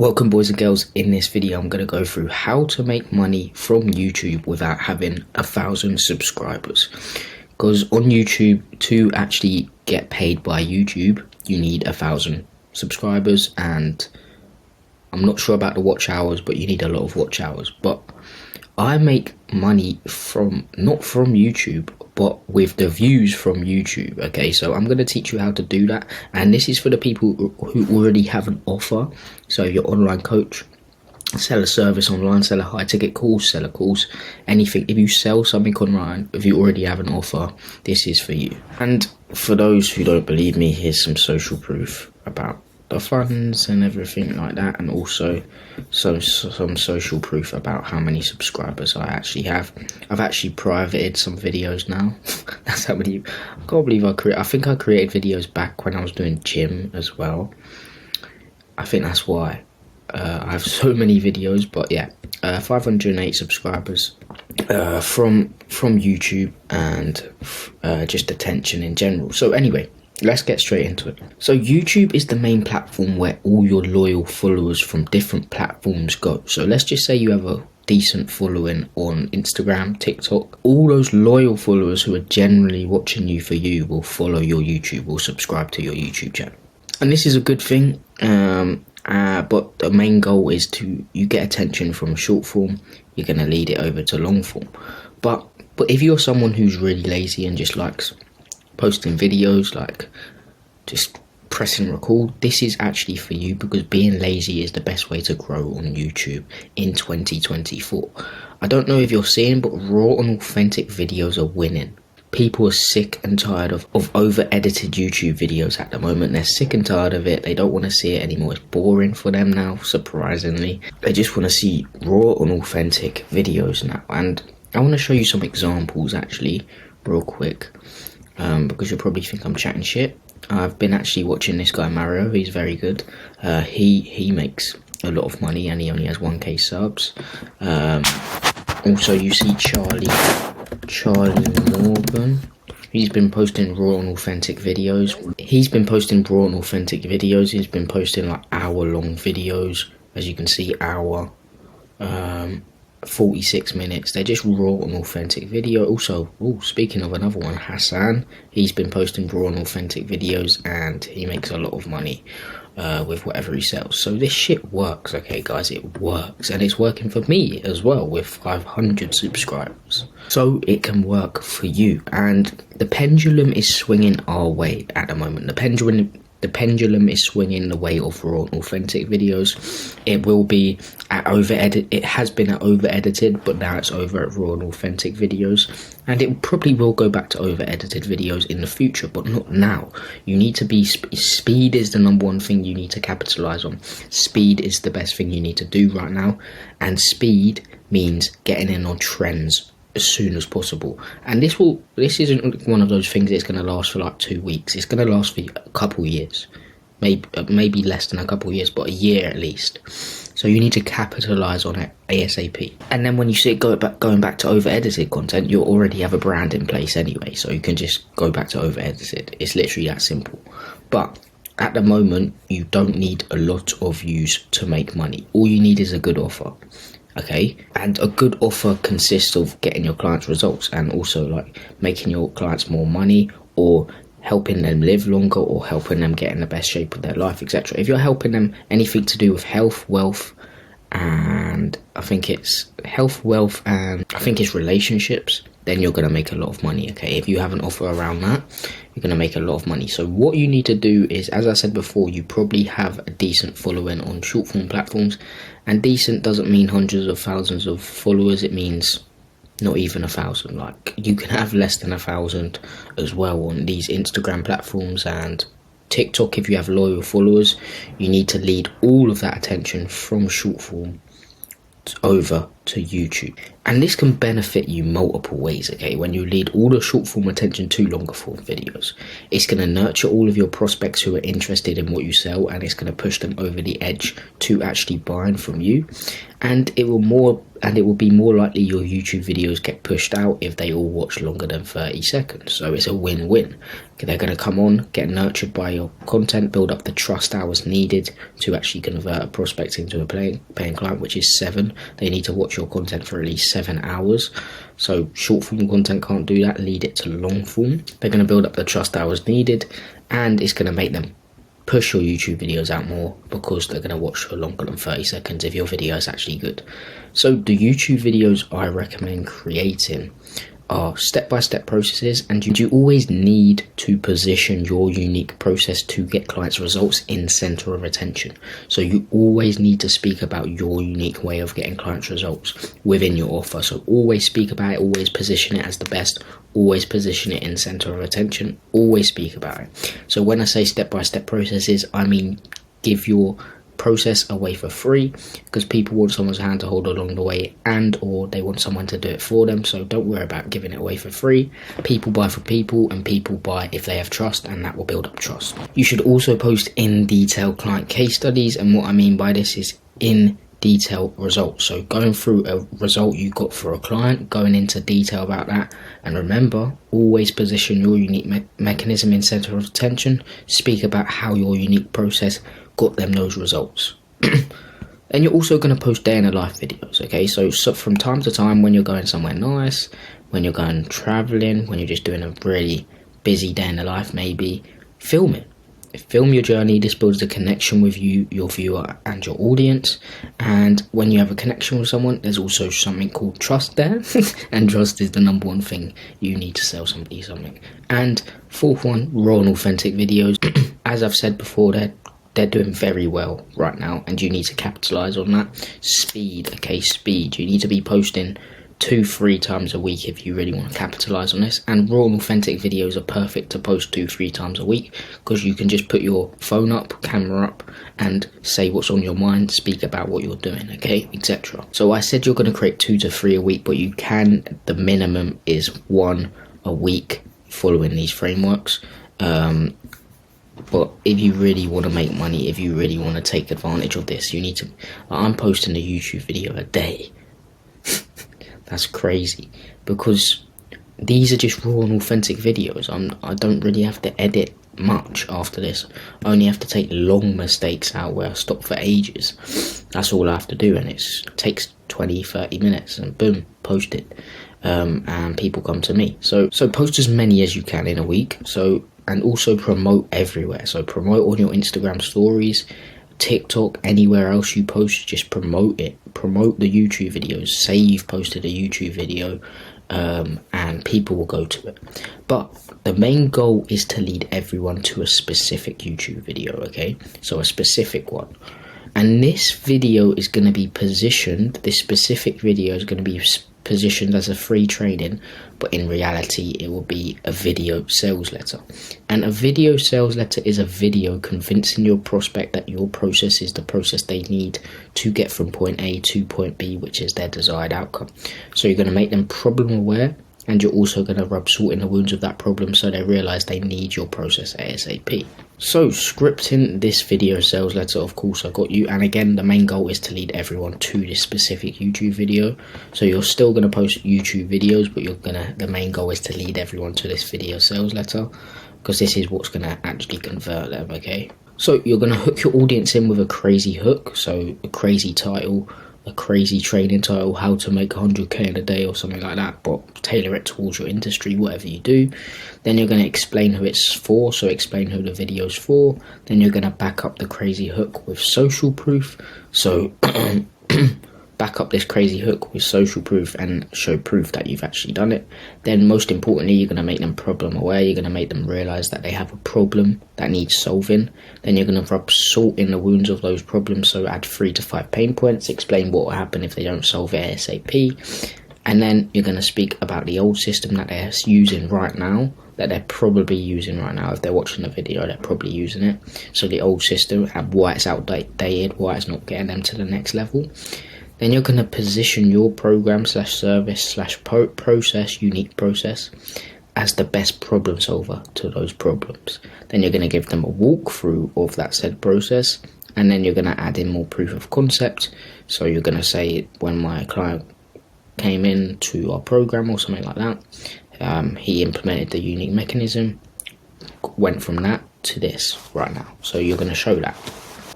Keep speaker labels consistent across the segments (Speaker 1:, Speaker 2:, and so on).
Speaker 1: Welcome boys and girls. In this video I'm going to go through how to make money from YouTube without having 1,000 subscribers, because on YouTube, to actually get paid by YouTube, you need 1,000 subscribers, and I'm not sure about the watch hours, but you need a lot of watch hours. But I make money not from YouTube, but with the views from YouTube. Okay, so I'm going to teach you how to do that, and this is for the people who already have an offer. So your online coach, sell a service online, sell a high ticket course, sell a course, anything. If you sell something online, if you already have an offer, this is for you. And for those who don't believe me, here's some social proof about the funds and everything like that, and also some social proof about how many subscribers I actually have. I've actually privated some videos now. That's how many. I can't believe I think I created videos back when I was doing gym as well. I think that's why I have so many videos. But yeah, 508 subscribers from YouTube, and just attention in general. So anyway, let's get straight into it. So YouTube is the main platform where all your loyal followers from different platforms go. So let's just say you have a decent following on Instagram, TikTok. All those loyal followers who are generally watching you for you will follow your YouTube, will subscribe to your YouTube channel. And this is a good thing, but the main goal is you get attention from short form, you're going to lead it over to long form. But if you're someone who's really lazy and just likes posting videos, like just pressing record, this is actually for you, because being lazy is the best way to grow on YouTube in 2024. I don't know if you're seeing, but raw and authentic videos are winning. People are sick and tired of over edited YouTube videos at the moment. They're sick and tired of it. They don't want to see it anymore. It's boring for them now, surprisingly. They just want to see raw and authentic videos now. And I want to show you some examples actually real quick, because you'll probably think I'm chatting shit. I've been actually watching this guy Mario. He's very good. He makes a lot of money, and he only has 1k subs. Also, you see Charlie Morgan. He's been posting raw and authentic videos. He's been posting like hour-long videos. As you can see, 46 minutes. They're just raw and authentic video. Also, speaking of another one, Hassan, he's been posting raw and authentic videos, and he makes a lot of money with whatever he sells. So this shit works, okay guys, it works, and it's working for me as well with 500 subscribers. So it can work for you, and the pendulum is swinging our way at the moment. The pendulum is swinging the way of raw and authentic videos. It will be at it has been at over edited, but now it's over at raw and authentic videos, and it probably will go back to over edited videos in the future, but not now. You need to be speed is the number one thing you need to capitalize on. Speed is the best thing you need to do right now, and speed means getting in on trends as soon as possible. And this isn't one of those things that's going to last for like 2 weeks. It's going to last for a couple years, maybe less than a couple years, but a year at least. So you need to capitalize on it ASAP. And then when you see it going back to over edited content, you already have a brand in place anyway, so you can just go back to over edited. It's literally that simple. But at the moment, you don't need a lot of views to make money. All you need is a good offer. Okay, and a good offer consists of getting your clients results, and also like making your clients more money, or helping them live longer, or helping them get in the best shape of their life, etc. If you're helping them anything to do with health, wealth, and I think it's relationships, then you're going to make a lot of money. Okay, if you have an offer around that, you're going to make a lot of money. So what you need to do is, as I said before, you probably have a decent following on short form platforms, and decent doesn't mean hundreds of thousands of followers. It means not even 1,000. Like, you can have less than 1,000 as well on these Instagram platforms and TikTok. If you have loyal followers, you need to lead all of that attention from short form over to YouTube. And this can benefit you multiple ways, okay? When you lead all the short form attention to longer form videos, it's going to nurture all of your prospects who are interested in what you sell, and it's going to push them over the edge to actually buying from you. And it will be more likely your YouTube videos get pushed out if they all watch longer than 30 seconds. So it's a win-win. They're going to come on, get nurtured by your content, build up the trust hours needed to actually convert a prospect into a paying client, which is 7. They need to watch your content for at least 7 hours. So short form content can't do that. Lead it to long form. They're going to build up the trust hours needed, and it's going to make them push your YouTube videos out more because they're going to watch for longer than 30 seconds if your video is actually good. So the YouTube videos I recommend creating are step-by-step processes, and you always need to position your unique process to get clients' results in center of attention. So you always need to speak about your unique way of getting clients' results within your offer. So always speak about it, always position it as the best, always position it in center of attention, always speak about it. So when I say step-by-step processes, I mean give your process away for free, because people want someone's hand to hold along the way, and or they want someone to do it for them. So don't worry about giving it away for free. People buy from people, and people buy if they have trust, and that will build up trust. You should also post in detail client case studies, and what I mean by this is in detail results. So going through a result you got for a client, going into detail about that. And remember, always position your unique mechanism in center of attention. Speak about how your unique process got them those results. And you're also going to post day in the life videos, okay? So from time to time, when you're going somewhere nice, when you're going traveling, when you're just doing a really busy day in the life, maybe film it. Film your journey. This builds a connection with you, your viewer, and your audience. And when you have a connection with someone, there's also something called trust there. And trust is the number one thing you need to sell somebody something. And fourth one, raw and authentic videos. As I've said before, they're doing very well right now, and you need to capitalize on that. Speed, okay, speed. You need to be posting 2-3 times a week if you really want to capitalize on this. And raw and authentic videos are perfect to post 2-3 times a week, because you can just put your phone up, camera up, and say what's on your mind, speak about what you're doing, okay, etc. So I said you're going to create 2 to 3 a week, but you can, the minimum is 1 a week following these frameworks. But if you really want to make money, if you really want to take advantage of this, you need to, I'm posting a YouTube video a day. That's crazy, because these are just raw and authentic videos. I don't really have to edit much after this. I only have to take long mistakes out where I stop for ages. That's all I have to do, and it takes 20-30 minutes, and boom, post it. And people come to me. So post as many as you can in a week. And also promote everywhere. So promote on your Instagram stories, TikTok, anywhere else you post, just promote it. Promote the YouTube videos. Say you've posted a YouTube video, and people will go to it. But the main goal is to lead everyone to a specific YouTube video, okay? So a specific one. And this video is going to be positioned, this specific video is going to be positioned as a free training, but in reality it will be a video sales letter. And a video sales letter is a video convincing your prospect that your process is the process they need to get from point A to point B, which is their desired outcome. So you're going to make them problem aware, and you're also going to rub salt in the wounds of that problem so they realize they need your process ASAP. So scripting this video sales letter, of course I got you, and again the main goal is to lead everyone to this specific YouTube video. So you're still going to post YouTube videos, but the main goal is to lead everyone to this video sales letter, because this is what's going to actually convert them, okay? So you're going to hook your audience in with a crazy hook, so a crazy title, a crazy training title, how to make 100k in a day or something like that, but tailor it towards your industry, whatever you do. Then you're going to explain who it's for, so explain who the video's for. Then you're going to back up the crazy hook with social proof, so back up this crazy hook with social proof and show proof that you've actually done it. Then most importantly, you're going to make them problem aware. You're going to make them realize that they have a problem that needs solving. Then you're going to rub salt in the wounds of those problems, so add 3 to 5 pain points, explain what will happen if they don't solve it ASAP. And then you're going to speak about the old system that they're using right now, that they're probably using right now. If they're watching the video, they're probably using it. So the old system, and why it's outdated, why it's not getting them to the next level. Then you're going to position your program slash service slash process, unique process, as the best problem solver to those problems. Then you're going to give them a walkthrough of that said process, and then you're going to add in more proof of concept. So you're going to say, when my client came in to our program or something like that, he implemented the unique mechanism, went from that to this right now. So you're going to show that.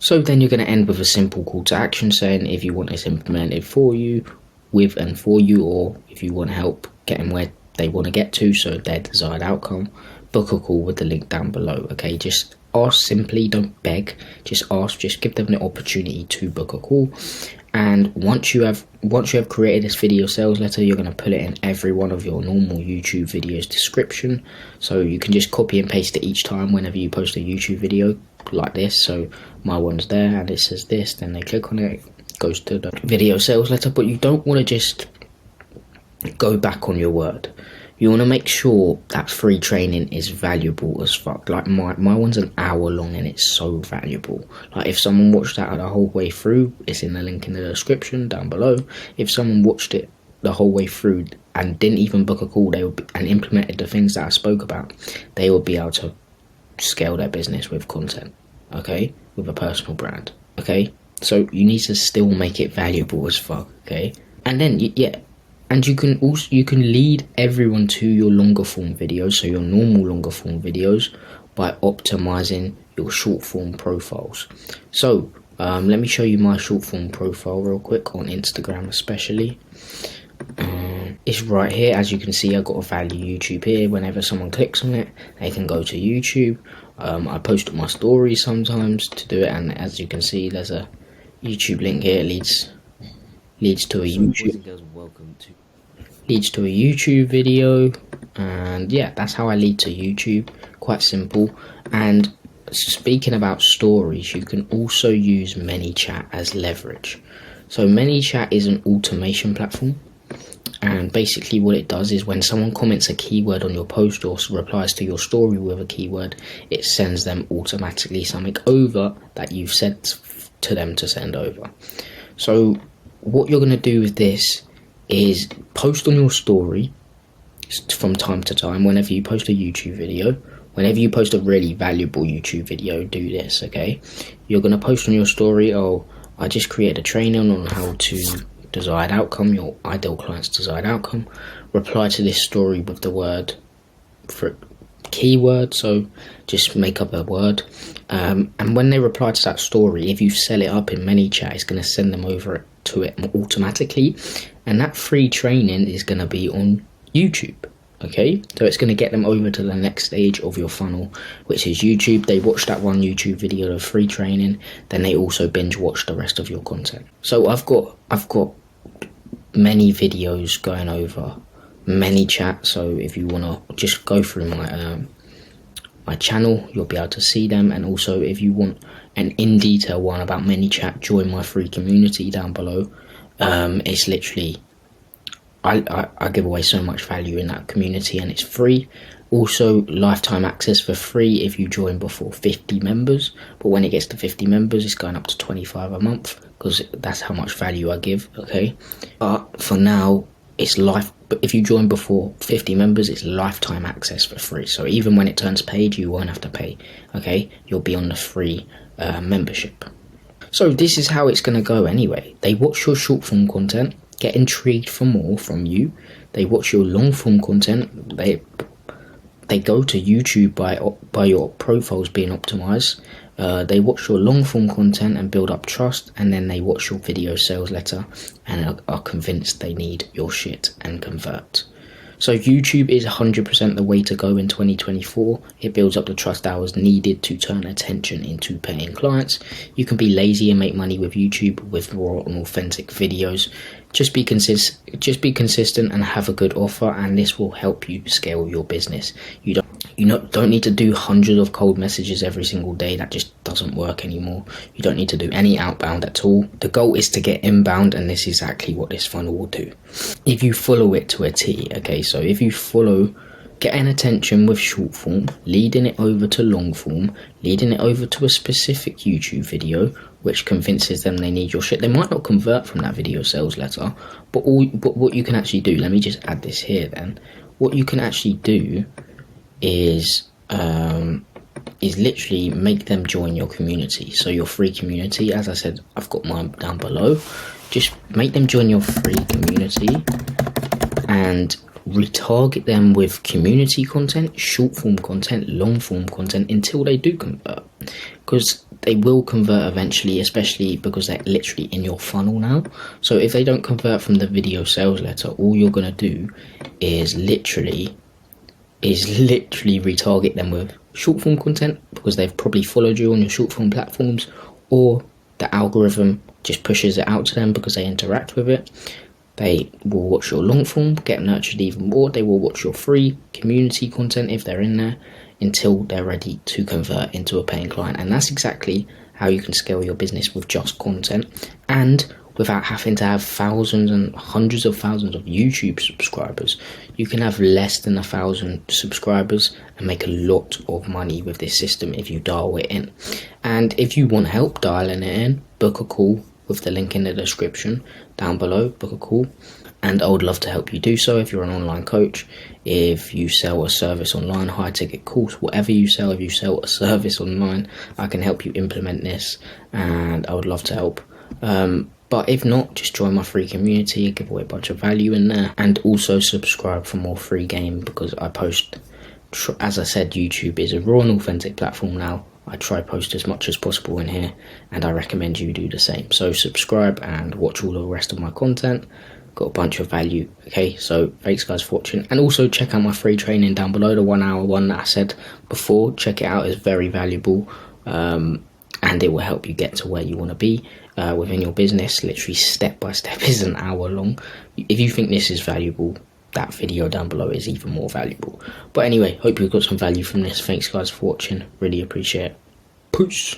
Speaker 1: So then you're going to end with a simple call to action saying, if you want this implemented for you, with and for you, or if you want help getting where they want to get to, so their desired outcome, book a call with the link down below. Okay, just ask simply, don't beg, just ask, just give them the opportunity to book a call. And once you have created this video sales letter, you're going to put it in every one of your normal YouTube videos description, so you can just copy and paste it each time whenever you post a YouTube video like this. So my one's there and it says this, then they click on it, goes to the video sales letter. But you don't want to just go back on your word. You want to make sure that free training is valuable as fuck. Like my one's an hour long and it's so valuable. Like if someone watched that the whole way through, it's in the link in the description down below. If someone watched it the whole way through and didn't even book a call, and implemented the things that I spoke about, they will be able to scale their business with content, okay, with a personal brand, okay. So you need to still make it valuable as fuck, okay. And then and you can lead everyone to your longer form videos, so your normal longer form videos, by optimizing your short form profiles. So let me show you my short form profile real quick on Instagram especially. It's right here. As you can see, I've got a value YouTube here. Whenever someone clicks on it, they can go to YouTube. I post my stories sometimes to do it, and as you can see, there's a YouTube link here. It leads to a YouTube video, and yeah, that's how I lead to YouTube. Quite simple. And speaking about stories, you can also use ManyChat as leverage. So ManyChat is an automation platform, and basically what it does is when someone comments a keyword on your post or replies to your story with a keyword, it sends them automatically something over that you've said to them to send over. So what you're going to do with this is post on your story from time to time. Whenever you post a YouTube video, whenever you post a really valuable YouTube video, do this, okay? You're going to post on your story, oh, I just created a training on how to desired outcome, your ideal client's desired outcome. Reply to this story with the word for keyword, so just make up a word. And when they reply to that story, if you sell it up in ManyChat, it's going to send them over to it automatically, and that free training is going to be on YouTube. Okay, so it's going to get them over to the next stage of your funnel, which is YouTube. They watch that one YouTube video of free training, then they also binge watch the rest of your content. So I've got many videos going over ManyChat. So if you want to just go through my channel, you'll be able to see them. And also, if you want an in detail one about ManyChat, join my free community down below. It's literally, I give away so much value in that community, and it's free. Also, lifetime access for free if you join before 50 members. But when it gets to 50 members, it's going up to 25 a month, because that's how much value I give, okay? But for now, it's but if you join before 50 members, it's lifetime access for free. So even when it turns paid, you won't have to pay, okay? You'll be on the free membership. So this is how it's going to go anyway. They watch your short form content, get intrigued for more from you. They watch your long form content. They go to YouTube by your profiles being optimized. They watch your long form content and build up trust, and then they watch your video sales letter and are convinced they need your shit and convert. So YouTube is 100% the way to go in 2024. It builds up the trust hours needed to turn attention into paying clients. You can be lazy and make money with YouTube with raw and authentic videos. Just be consistent and have a good offer, and this will help you scale your business. You don't need to do hundreds of cold messages every single day. That just doesn't work anymore. You don't need to do any outbound at all. The goal is to get inbound, and this is exactly what this funnel will do if you follow it to a T. Okay, so if you follow getting attention with short form, leading it over to long form, leading it over to a specific YouTube video, which convinces them they need your shit. They might not convert from that video sales letter, but what you can actually do, let me just add this here then. What you can actually do is literally make them join your community. So your free community, as I said, I've got mine down below. Just make them join your free community and retarget them with community content, short form content, long form content until they do convert, because they will convert eventually, especially because they're literally in your funnel now. So if they don't convert from the video sales letter, all you're going to do is literally retarget them with short form content, because they've probably followed you on your short form platforms, or the algorithm just pushes it out to them because they interact with it. They will watch your long form, get nurtured even more. They will watch your free community content if they're in there, until they're ready to convert into a paying client. And that's exactly how you can scale your business with just content, and without having to have thousands and hundreds of thousands of YouTube subscribers. You can have less than 1,000 subscribers and make a lot of money with this system if you dial it in. And if you want help dialing it in, book a call with the link in the description down below. Book a call, and I would love to help you do so. If you're an online coach, if you sell a service online, high ticket course, whatever you sell, if you sell a service online, I can help you implement this, and I would love to help. But if not, just join my free community. I give away a bunch of value in there, and also subscribe for more free game, because I post, as I said, YouTube is a raw and authentic platform now. I try post as much as possible in here, and I recommend you do the same. So subscribe and watch all the rest of my content. Got a bunch of value. Okay, so thanks guys for watching, and also check out my free training down below, the 1 hour one that I said before. Check it out, it's very valuable, and it will help you get to where you want to be within your business. Literally step by step is an hour long. If you think this is valuable, that video down below is even more valuable. But anyway, hope you got some value from this. Thanks guys for watching, really appreciate it. Peace.